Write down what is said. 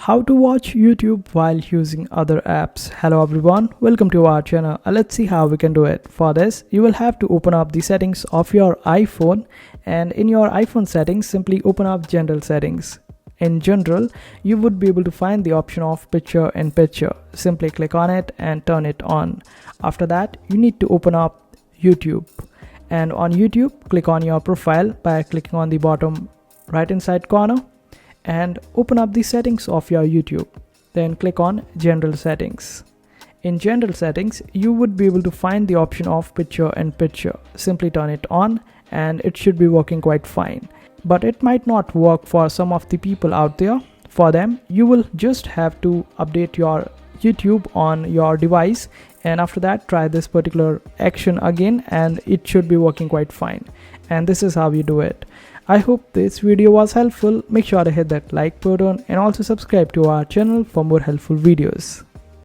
How to watch YouTube while using other apps. Hello everyone, welcome to our channel. Let's see how we can do it. For this, you will have to open up the settings of your iPhone, and in your iPhone settings, simply open up general settings. In general, you would be able to find the option of picture in picture. Simply click on it and turn it on. After that, you need to open up YouTube. And on YouTube, click on your profile by clicking on the bottom right hand side corner and open up the settings of your YouTube. Then click on general settings. In general settings, you would be able to find the option of picture in picture. Simply turn it on and it should be working quite fine. But it might not work for some of the people out there. For them, you will just have to update your YouTube on your device, and after that try this particular action again and it should be working quite fine. And this is how you do it. I hope this video was helpful. Make sure to hit that like button and also subscribe to our channel for more helpful videos.